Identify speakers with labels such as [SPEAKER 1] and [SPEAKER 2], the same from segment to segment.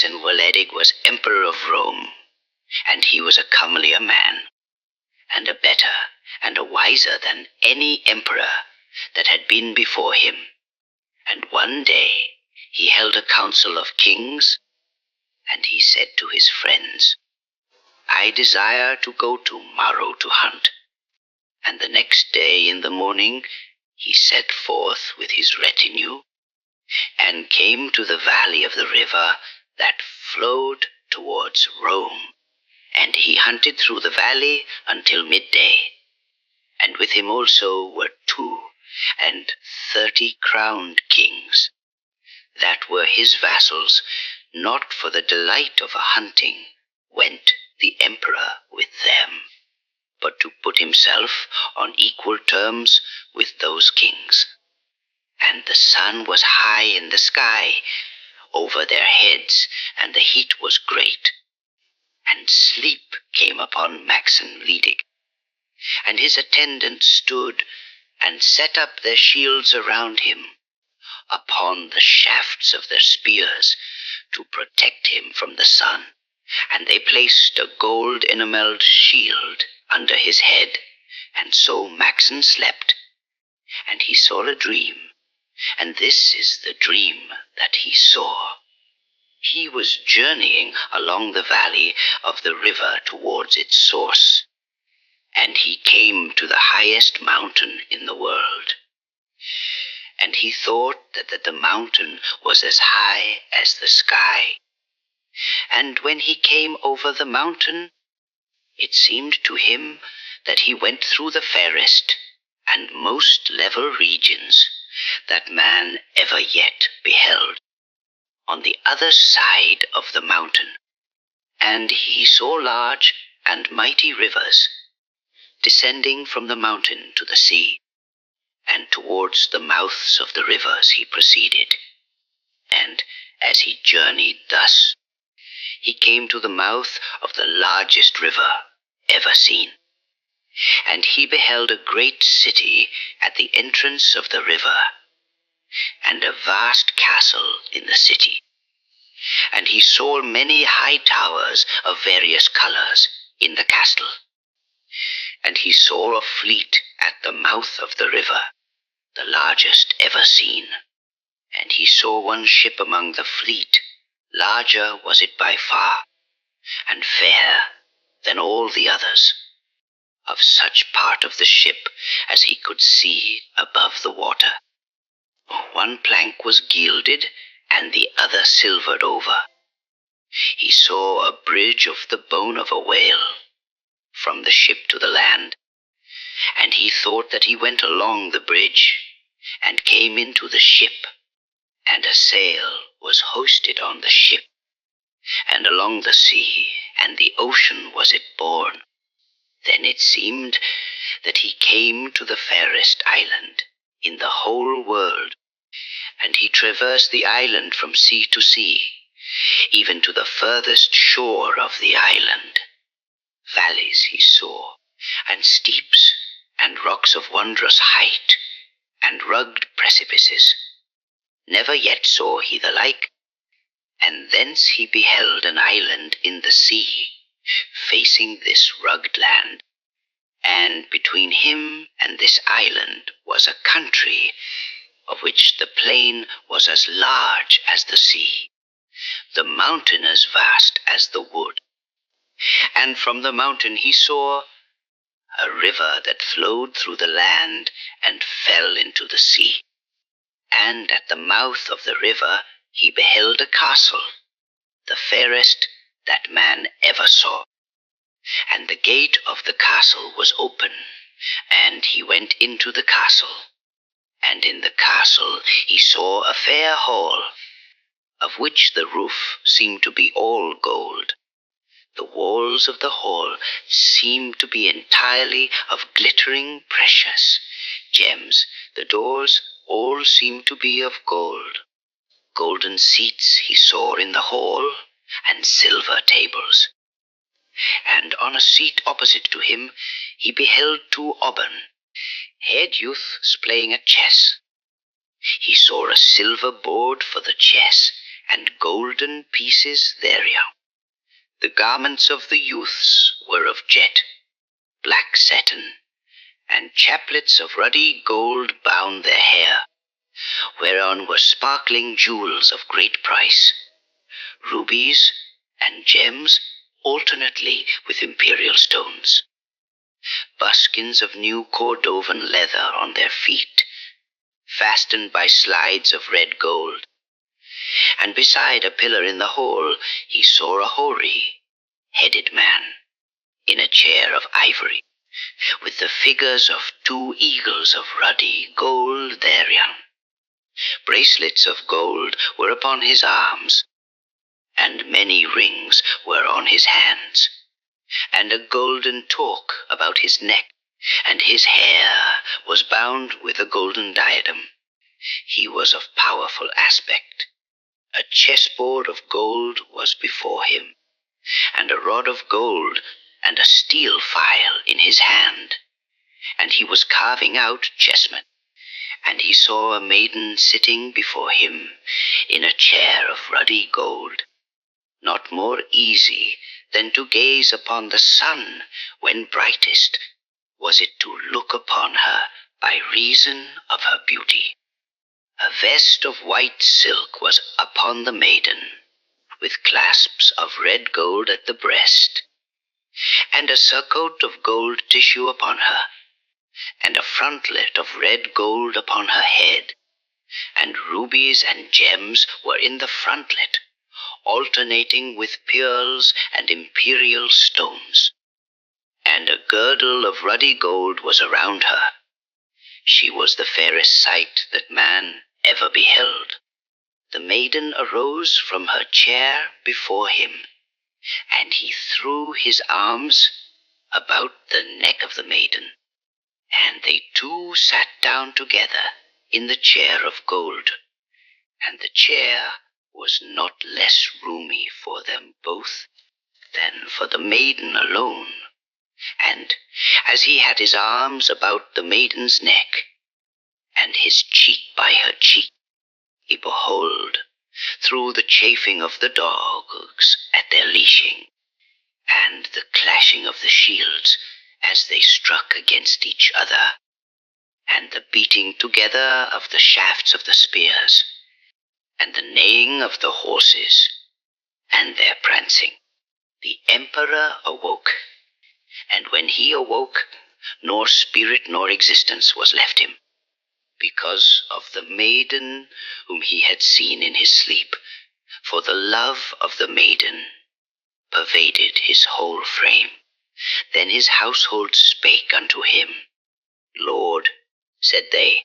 [SPEAKER 1] Maxen Wledig was Emperor of Rome, and he was a comelier man, and a better and a wiser than any emperor that had been before him. And one day he held a council of kings, and he said to his friends, "I desire to go tomorrow to hunt." And the next day in the morning he set forth with his retinue, and came to the valley of the river that flowed towards Rome. And he hunted through the valley until midday. And with him also were 32 crowned kings, that were his vassals. Not for the delight of a hunting went the emperor with them, but to put himself on equal terms with those kings. And the sun was high in the sky over their heads, and the heat was great. And sleep came upon Maxen Wledig, and his attendants stood and set up their shields around him upon the shafts of their spears to protect him from the sun. And they placed a gold enameled shield under his head, and so Maxen slept. And he saw a dream, and this is the dream that he saw. He was journeying along the valley of the river towards its source, and he came to the highest mountain in the world. And he thought that the mountain was as high as the sky. And when he came over the mountain, it seemed to him that he went through the fairest and most level regions that man ever yet beheld, on the other side of the mountain. And he saw large and mighty rivers, descending from the mountain to the sea. And towards the mouths of the rivers he proceeded. And as he journeyed thus, he came to the mouth of the largest river ever seen. And he beheld a great city at the entrance of the river, and a vast castle in the city. And he saw many high towers of various colors in the castle. And he saw a fleet at the mouth of the river, the largest ever seen. And he saw one ship among the fleet, larger was it by far, and fair than all the others, of such part of the ship as he could see above the water. One plank was gilded, and the other silvered over. He saw a bridge of the bone of a whale, from the ship to the land. And he thought that he went along the bridge, and came into the ship, and a sail was hoisted on the ship, and along the sea and the ocean was it borne. Then it seemed that he came to the fairest island in the whole world, and he traversed the island from sea to sea, even to the furthest shore of the island. Valleys he saw, and steeps, and rocks of wondrous height, and rugged precipices. Never yet saw he the like. And thence he beheld an island in the sea, facing this rugged land. And between him and this island was a country, of which the plain was as large as the sea, the mountain as vast as the wood. And from the mountain he saw a river that flowed through the land and fell into the sea. And at the mouth of the river he beheld a castle, the fairest that man ever saw. And the gate of the castle was open, and he went into the castle. And in the castle he saw a fair hall, of which the roof seemed to be all gold. The walls of the hall seemed to be entirely of glittering precious gems. The doors all seemed to be of gold. Golden seats he saw in the hall, and silver tables. And on a seat opposite to him he beheld 2 auburn head youths playing at chess. He saw a silver board for the chess, and golden pieces thereon. The garments of the youths were of jet, black satin, and chaplets of ruddy gold bound their hair, whereon were sparkling jewels of great price, rubies and gems alternately with imperial stones, buskins of new Cordovan leather on their feet, fastened by slides of red gold. And beside a pillar in the hall he saw a hoary-headed man in a chair of ivory, with the figures of 2 eagles of ruddy gold thereon. Bracelets of gold were upon his arms, and many rings were on his hands, and a golden torque about his neck, and his hair was bound with a golden diadem. He was of powerful aspect. A chessboard of gold was before him, and a rod of gold and a steel file in his hand, and he was carving out chessmen. And he saw a maiden sitting before him in a chair of ruddy gold, not more easy than to gaze upon the sun when brightest was it to look upon her by reason of her beauty. A vest of white silk was upon the maiden, with clasps of red gold at the breast, and a surcoat of gold tissue upon her, and a frontlet of red gold upon her head, and rubies and gems were in the frontlet, alternating with pearls and imperial stones, and a girdle of ruddy gold was around her. She was the fairest sight that man ever beheld. The maiden arose from her chair before him, and he threw his arms about the neck of the maiden, and they 2 sat down together in the chair of gold, and the chair was not less roomy for them both than for the maiden alone. And as he had his arms about the maiden's neck, and his cheek by her cheek, he behold, through the chafing of the dogs at their leashing, and the clashing of the shields as they struck against each other, and the beating together of the shafts of the spears, and the neighing of the horses, and their prancing, the emperor awoke. And when he awoke, nor spirit nor existence was left him, because of the maiden whom he had seen in his sleep, for the love of the maiden pervaded his whole frame. Then his household spake unto him, Lord, said they,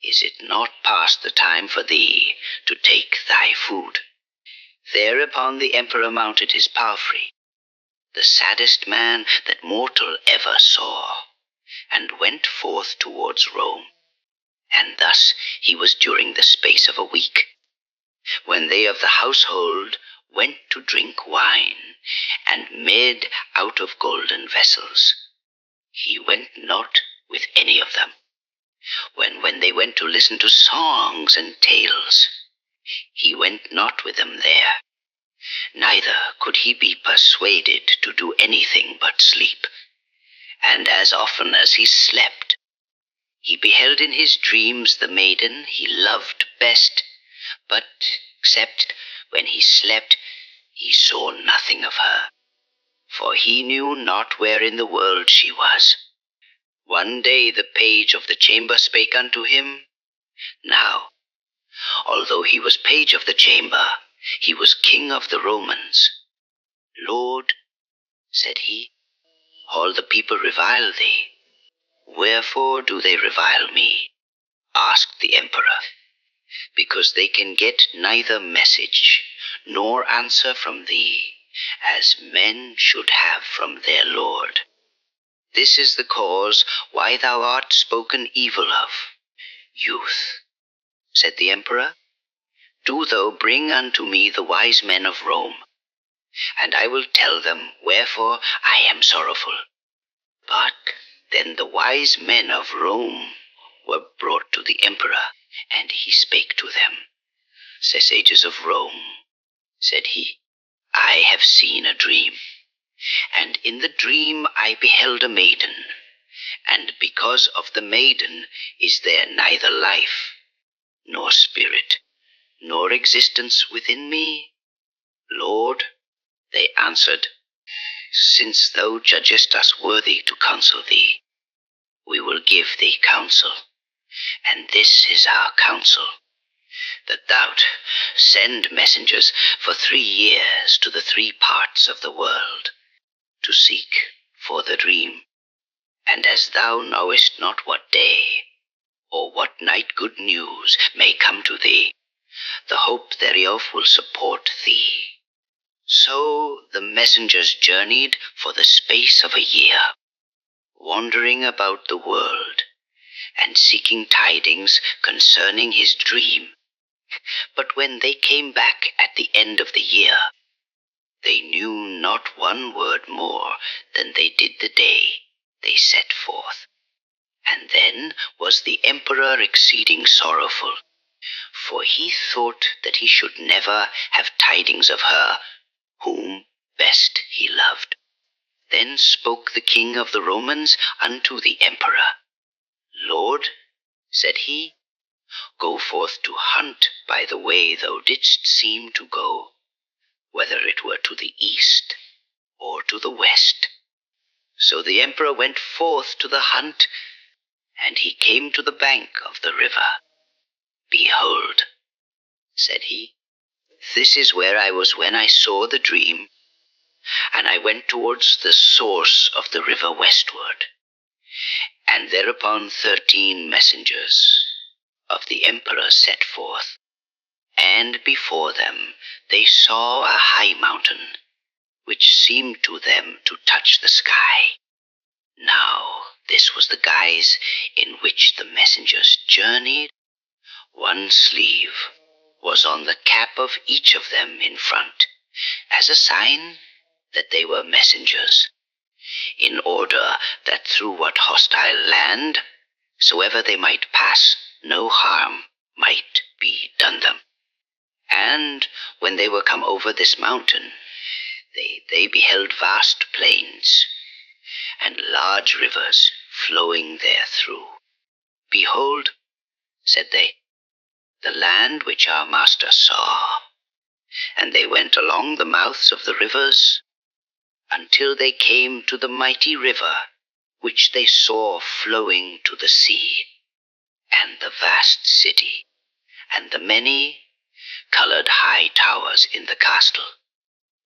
[SPEAKER 1] is it not past the time for thee to take thy food? Thereupon the emperor mounted his palfrey, the saddest man that mortal ever saw, and went forth towards Rome. And thus he was during the space of a week, when they of the household went to drink wine, and made out of golden vessels. He went not with any of them. When they went to listen to songs and tales, he went not with them there. Neither could he be persuaded to do anything but sleep. And as often as he slept, he beheld in his dreams the maiden he loved best, but except when he slept, he saw nothing of her, for he knew not where in the world she was. One day the page of the chamber spake unto him. Now, although he was page of the chamber, he was king of the Romans. Lord, said he, all the people revile thee. Wherefore do they revile me? Asked the emperor. Because they can get neither message nor answer from thee, as men should have from their lord. This is the cause why thou art spoken evil of. Youth, said the emperor, do thou bring unto me the wise men of Rome, and I will tell them wherefore I am sorrowful. But then the wise men of Rome were brought to the emperor, and he spake to them, sages of Rome, said he, I have seen a dream, and in the dream I beheld a maiden, and because of the maiden is there neither life, nor spirit, nor existence within me. Lord, they answered, since thou judgest us worthy to counsel thee, we will give thee counsel, and this is our counsel, that thou send messengers for 3 years to the 3 parts of the world, to seek for the dream. And as thou knowest not what day, or what night good news may come to thee, the hope thereof will support thee. So the messengers journeyed for the space of a year, wandering about the world, and seeking tidings concerning his dream. But when they came back at the end of the year, they knew not one word more than they did the day they set forth. And then was the emperor exceeding sorrowful, for he thought that he should never have tidings of her whom best he loved. Then spoke the king of the Romans unto the emperor. Lord, said he, go forth to hunt by the way thou didst seem to go, whether it were to the east or to the west. So the emperor went forth to the hunt, and he came to the bank of the river. Behold, said he, this is where I was when I saw the dream, and I went towards the source of the river westward, and thereupon 13 messengers of the emperor set forth, and before them they saw a high mountain, which seemed to them to touch the sky. Now this was the guise in which the messengers journeyed. One sleeve was on the cap of each of them in front, as a sign that they were messengers, in order that through what hostile land soever they might pass, no harm might be done them. And when they were come over this mountain, they beheld vast plains, and large rivers flowing therethrough. Behold, said they, the land which our master saw. And they went along the mouths of the rivers, until they came to the mighty river, which they saw flowing to the sea, and the vast city, and the many colored high towers in the castle.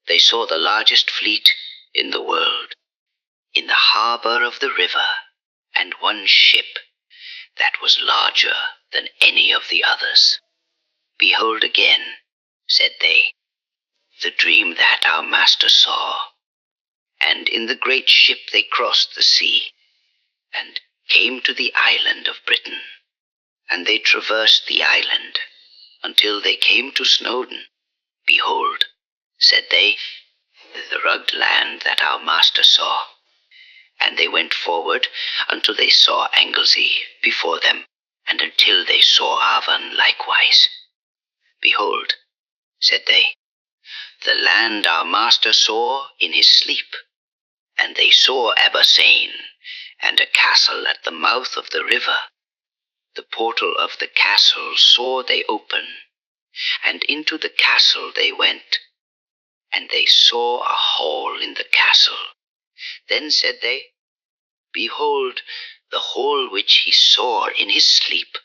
[SPEAKER 1] They saw the largest fleet in the world, in the harbor of the river, and one ship that was larger than any of the others. Behold again, said they, the dream that our master saw. And in the great ship they crossed the sea, and came to the island of Britain. And they traversed the island, until they came to Snowdon. Behold, said they, the rugged land that our master saw. And they went forward until they saw Anglesey before them, and until they saw Avon likewise. Behold, said they, the land our master saw in his sleep. And they saw Abersane, and a castle at the mouth of the river. The portal of the castle saw they open, and into the castle they went, and they saw a hall in the castle. Then said they, behold, the hall which he saw in his sleep.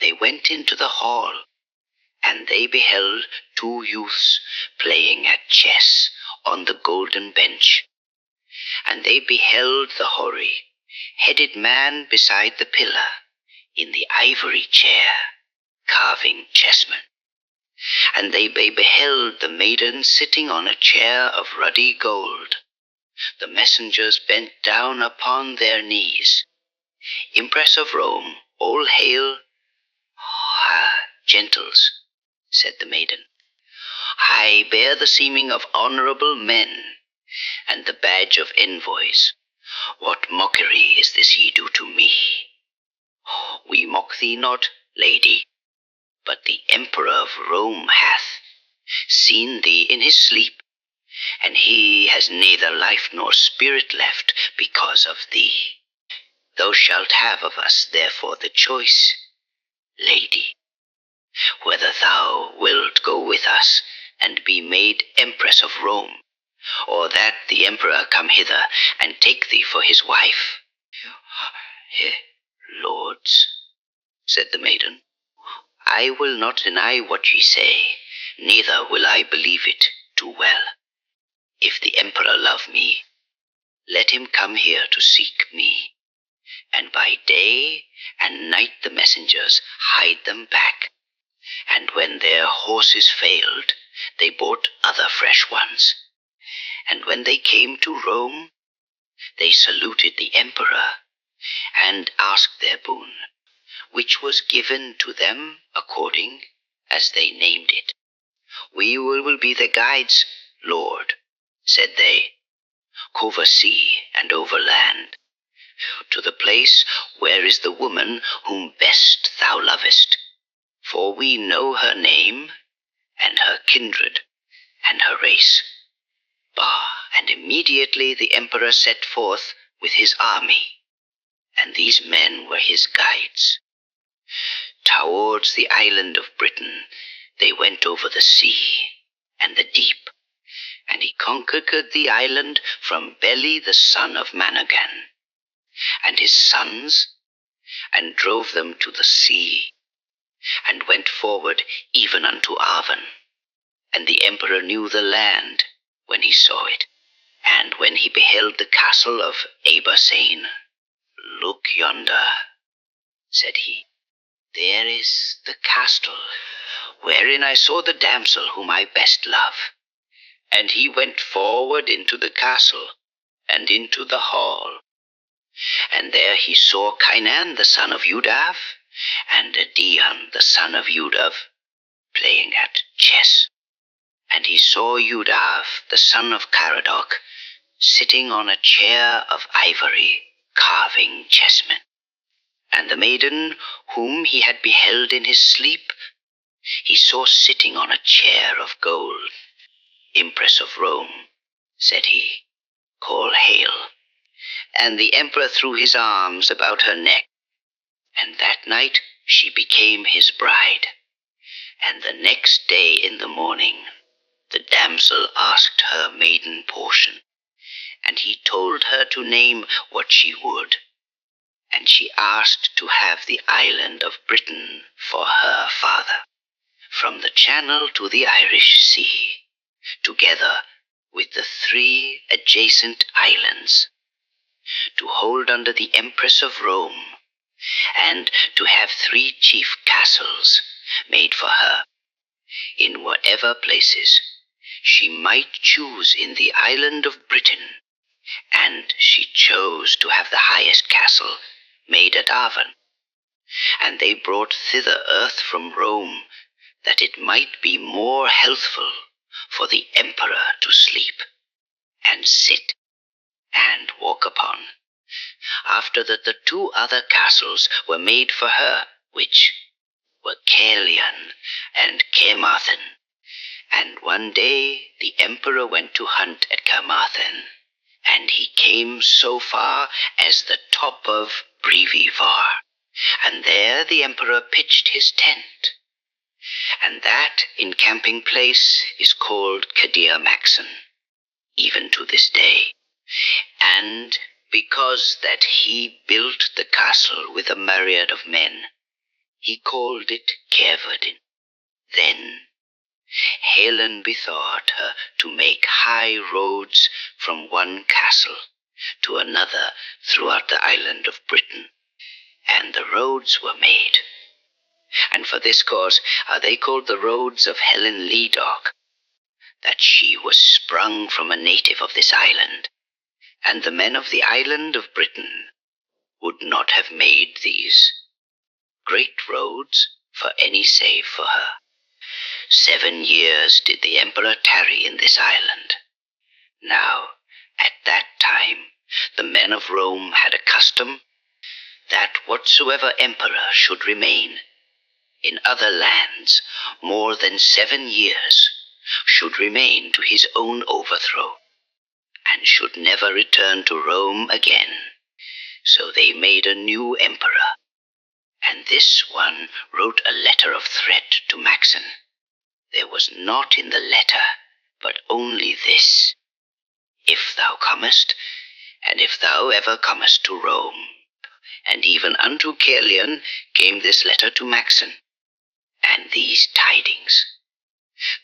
[SPEAKER 1] They went into the hall, and they beheld 2 youths playing at chess on the golden bench. And they beheld the hoary, headed man beside the pillar, in the ivory chair, carving chessmen. And they beheld the maiden sitting on a chair of ruddy gold. The messengers bent down upon their knees. Impress of Rome, all hail. Ah, gentles, said the maiden, I bear the seeming of honorable men, and the badge of envoys. What mockery is this ye do to me? We mock thee not, lady, But the Emperor of Rome hath seen thee in his sleep, and he has neither life nor spirit left because of thee. Thou shalt have of us therefore the choice, lady, whether thou wilt go with us and be made Empress of Rome, or that the Emperor come hither and take thee for his wife. Lords, said the maiden, I will not deny what ye say, neither will I believe it too well. If the Emperor love me, let him come here to seek me, and by day and night the messengers hide them back. And when their horses failed, they bought other fresh ones. And when they came to Rome, they saluted the Emperor, and asked their boon, which was given to them according as they named it. We will be their guides, Lord, said they, over sea and over land, to the place where is the woman whom best thou lovest, for we know her name, and her kindred, and her race. Bah, and immediately the Emperor set forth with his army, and these men were his guides. Towards the island of Britain they went over the sea and the deep, and he conquered the island from Beli the son of Mabinogion, and his sons, and drove them to the sea, and went forward even unto Avon. And the Emperor knew the land when he saw it, and when he beheld the castle of Abasane. Look yonder, said he, there is the castle, wherein I saw the damsel whom I best love. And he went forward into the castle, and into the hall. And there he saw Kynan the son of Udav, and Dion the son of Udav, playing at chess. And he saw Udav the son of Caradoc, sitting on a chair of ivory, carving chessmen. And the maiden whom he had beheld in his sleep, he saw sitting on a chair of gold. Empress of Rome, said he, call hail. And the Emperor threw his arms about her neck, and that night she became his bride. And the next day in the morning, the damsel asked her maiden portion, and he told her to name what she would. And she asked to have the island of Britain for her father, from the Channel to the Irish Sea, together with the 3 adjacent islands, to hold under the Empress of Rome, and to have 3 chief castles made for her, in whatever places she might choose in the island of Britain, and she chose to have the highest castle made at Avon. And they brought thither earth from Rome, that it might be more healthful for the Emperor to sleep, and sit, and walk upon, after that the 2 other castles were made for her, which were Caerleon and Carmarthen. And one day the Emperor went to hunt at Carmarthen, and he came so far as the top of Brevivar, and there the Emperor pitched his tent, and that encamping place is called Cadir Maxen, even to this day. And because that he built the castle with a myriad of men, he called it Caerverdin. Then Helen bethought her to make high roads from one castle to another throughout the island of Britain, and the roads were made. And for this cause are they called the roads of Helen Wledig, that she was sprung from a native of this island, and the men of the island of Britain would not have made these great roads for any save for her. 7 years did the Emperor tarry in this island. Now, at that time, the men of Rome had a custom that whatsoever emperor should remain, in other lands more than 7 years, should remain to his own overthrow, and should never return to Rome again. So they made a new emperor, and this one wrote a letter of threat to Maxen. There was naught in the letter, but only this: If thou comest, and if thou ever comest to Rome, and even unto Caelion came this letter to Maxen, and these tidings.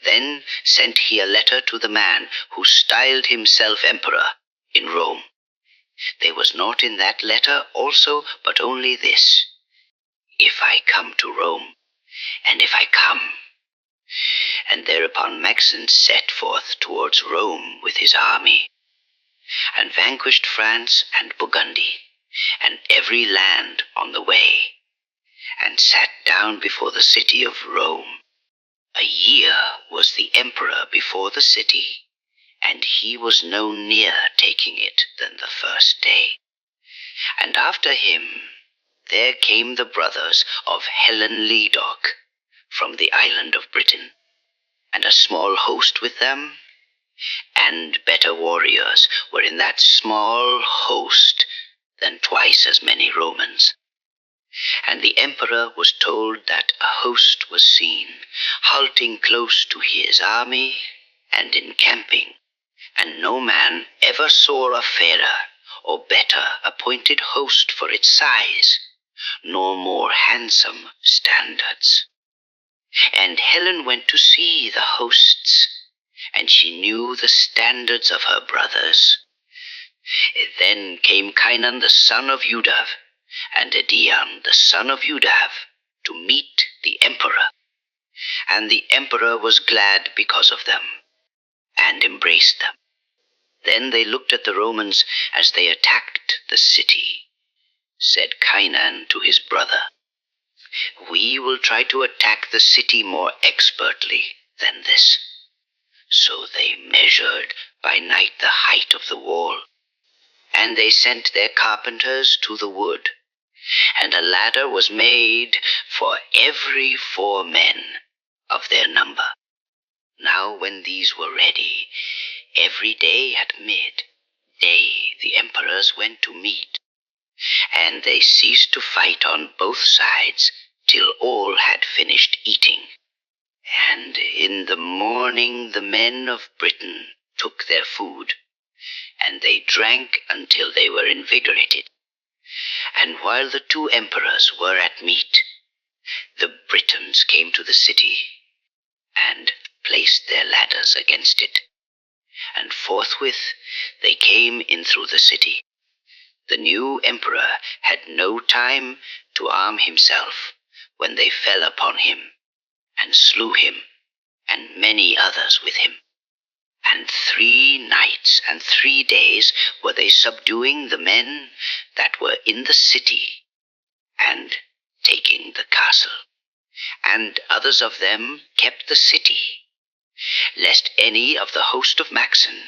[SPEAKER 1] Then sent he a letter to the man who styled himself emperor in Rome. There was naught in that letter also, but only this: If I come to Rome, and if I come. And thereupon Maxen set forth towards Rome with his army, and vanquished France and Burgundy, and every land on the way, and sat down before the city of Rome. A year was the emperor before the city, and he was no nearer taking it than the first day. And after him there came the brothers of Wledig from the island of Britain, and a small host with them, and better warriors were in that small host than twice as many Romans. And the emperor was told that a host was seen, halting close to his army and encamping, and no man ever saw a fairer or better appointed host for its size, nor more handsome standards. And Helen went to see the hosts, and she knew the standards of her brothers. Then came Kynan the son of Udav, and Edian the son of Udav, to meet the emperor. And the emperor was glad because of them, and embraced them. Then they looked at the Romans as they attacked the city. Said Kynan to his brother, We will try to attack the city more expertly than this. So they measured by night the height of the wall, and they sent their carpenters to the wood, and a ladder was made for every 4 men of their number. Now when these were ready, every day at mid-day the emperors went to meat, and they ceased to fight on both sides till all had finished eating. And in the morning the men of Britain took their food, and they drank until they were invigorated. And while the 2 emperors were at meat, the Britons came to the city, and placed their ladders against it. And forthwith they came in through the city. The new emperor had no time to arm himself when they fell upon him, and slew him, and many others with him. And 3 nights and 3 days were they subduing the men that were in the city, and taking the castle. And others of them kept the city, lest any of the host of Maxen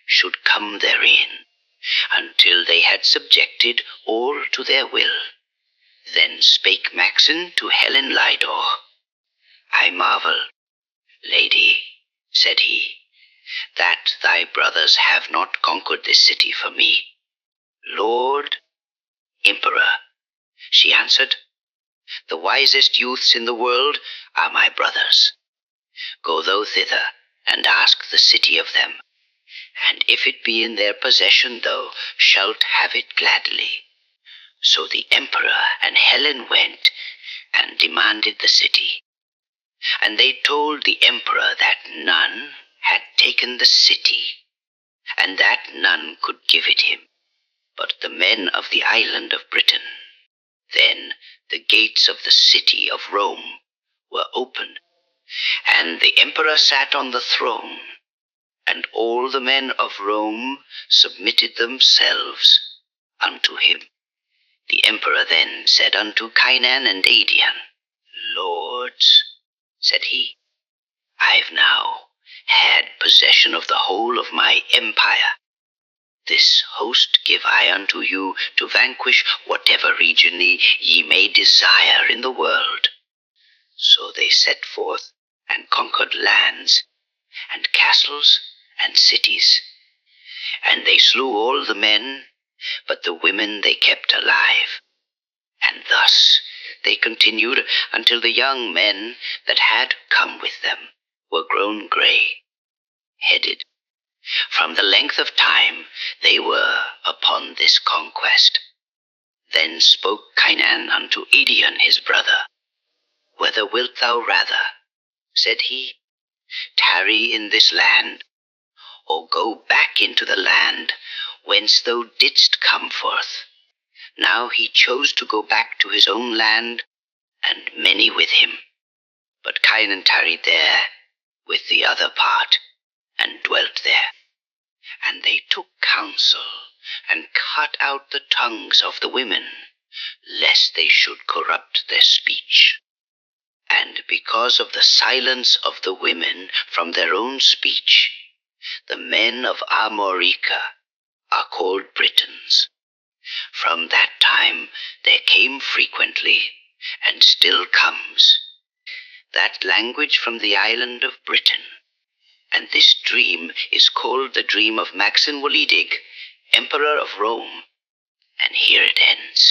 [SPEAKER 1] should come therein, until they had subjected all to their will. Then spake Maxen to Wledig, I marvel, Lady, said he, that thy brothers have not conquered this city for me. Lord Emperor, she answered, the wisest youths in the world are my brothers. Go thou thither, and ask the city of them, and if it be in their possession thou shalt have it gladly. So the emperor and Helen went, and demanded the city. And they told the emperor that none had taken the city, and that none could give it him, but the men of the island of Britain. Then the gates of the city of Rome were opened, and the emperor sat on the throne, and all the men of Rome submitted themselves unto him. The emperor then said unto Kynan and Edian, Lords, said he, I've now had possession of the whole of my empire. This host give I unto you to vanquish whatever region ye may desire in the world. So they set forth and conquered lands, and castles, and cities. And they slew all the men, but the women they kept alive. And thus they continued until the young men that had come with them were grown grey-headed. From the length of time they were upon this conquest. Then spoke Kynan unto Edion his brother. Whether wilt thou rather, said he, tarry in this land, or go back into the land whence thou didst come forth? Now he chose to go back to his own land, and many with him. But Kynan tarried there with the other part, and dwelt there. And they took counsel, and cut out the tongues of the women, lest they should corrupt their speech. And because of the silence of the women from their own speech, the men of Armorica are called Britons. From that time there came frequently, and still comes, that language from the island of Britain. And this dream is called the dream of Maxen Wledig, Emperor of Rome. And here it ends.